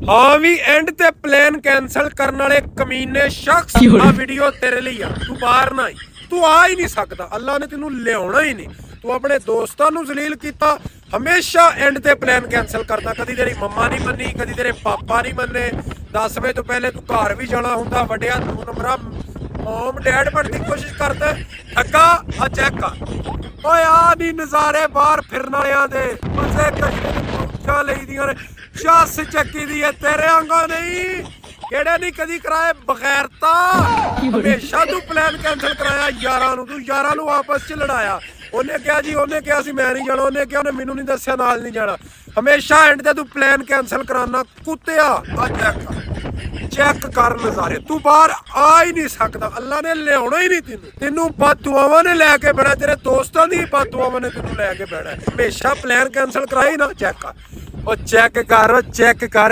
ਹਾਂ ਵੀ ਐਂਡ ਤੇ plan cancel ਕਰਨ ਵਾਲੇ ਕਮੀਨੇ ਸ਼ਖਸ ਆ ਵੀਡੀਓ ਤੇਰੇ ਲਈ ਆ। ਤੂੰ ਬਾਹਰ ਨਾ ਆਈ, ਤੂੰ ਆ ਹੀ ਨਹੀਂ ਸਕਦਾ। ਅੱਲਾ ਨੇ ਤੈਨੂੰ ਲਿਆਉਣਾ ਹੀ ਨਹੀਂ। ਤੂੰ ਆਪਣੇ ਦੋਸਤਾਂ ਨੂੰ ਜ਼ਲੀਲ ਕੀਤਾ, ਹਮੇਸ਼ਾ ਐਂਡ ਤੇ ਪਲਾਨ ਕੈਨਸਲ ਕਰਦਾ। ਕਦੀ ਤੇਰੀ ਮੰਮਾ ਨਹੀਂ ਮੰਨੀ, ਕਦੀ ਤੇਰੇ ਪਾਪਾ ਨਹੀਂ ਮੰਨੇ। 10 ਵਜੇ ਤੋਂ ਪਹਿਲੇ ਤੂੰ ਘਰ ਵੀ ਜਾਣਾ ਹੁੰਦਾ। ਵੱਡਿਆ ਤੂੰ ਨੰਬਰਾ ਮੋਮ ਡੈਡ ਬਣਨ ਦੀ ਕੋਸ਼ਿਸ਼ ਕਰਦਾ। ਠੱਗਾ ਆ ਚੈੱਕ ਕਰ ਓਏ, ਆ ਨਹੀਂ ਨਜ਼ਾਰੇ ਬਾਹਰ ਫਿਰਨ ਵਾਲਿਆਂ ਦੇ। ਮਜ਼ੇ ਕਸ਼ਮੀਰ ਲਈ ਦੀਆਂ ਨੇ, ਚੱਸ ਚੱਕੀ ਦੀ ਹੈ ਤੇਰੇ ਵਾਂਗੋ ਨਹੀਂ। ਕਿਹੜੇ ਨਹੀਂ ਕਦੀ ਕਰਾਏ ਬਗੈਰਤਾ। ਹਮੇਸ਼ਾ ਤੂੰ ਪਲਾਨ ਕੈਨਸਲ ਕਰਾਇਆ ਯਾਰਾਂ ਨੂੰ। ਤੂੰ ਯਾਰਾਂ ਨੂੰ ਆਪਸ ਚ ਲੜਾਇਆ। ਉਹਨੇ ਕਿਹਾ ਜੀ, ਉਹਨੇ ਕਿਹਾ ਸੀ ਮੈਂ ਨਹੀਂ ਜਾਣਾ, ਉਹਨੇ ਕਿਹਾ ਉਹਨੇ ਮੈਨੂੰ ਨਹੀਂ ਦੱਸਿਆ ਨਾਲ ਨਹੀਂ ਜਾਣਾ। ਹਮੇਸ਼ਾ ਐਂਡ ਤੇ ਤੂੰ ਪਲਾਨ ਕੈਨਸਲ ਕਰਾਉਣਾ ਕੁੱਤਿਆ। ਆ ਚੈੱਕ ਕਰ ਨਜ਼ਾਰੇ। ਤੂੰ ਬਾਹਰ ਆ ਹੀ ਨਹੀਂ ਸਕਦਾ। ਅੱਲਾ ਨੇ ਲਿਆਉਣਾ ਹੀ ਨਹੀਂ ਤੈਨੂੰ। ਤੈਨੂੰ ਬਦਦੁਆਵਾਂ ਨੇ ਲੈ ਕੇ ਬਹਿਣਾ, ਤੇਰੇ ਦੋਸਤਾਂ ਦੀ ਬਦਦੁਆਵਾਂ ਨੇ ਤੈਨੂੰ ਲੈ ਕੇ ਬਹਿਣਾ। ਹਮੇਸ਼ਾ ਪਲਾਨ ਕੈਨਸਲ ਕਰਾਈ ਨਾ। ਚੈੱਕ ਕਰ ਉਹ, ਚੈੱਕ ਕਰ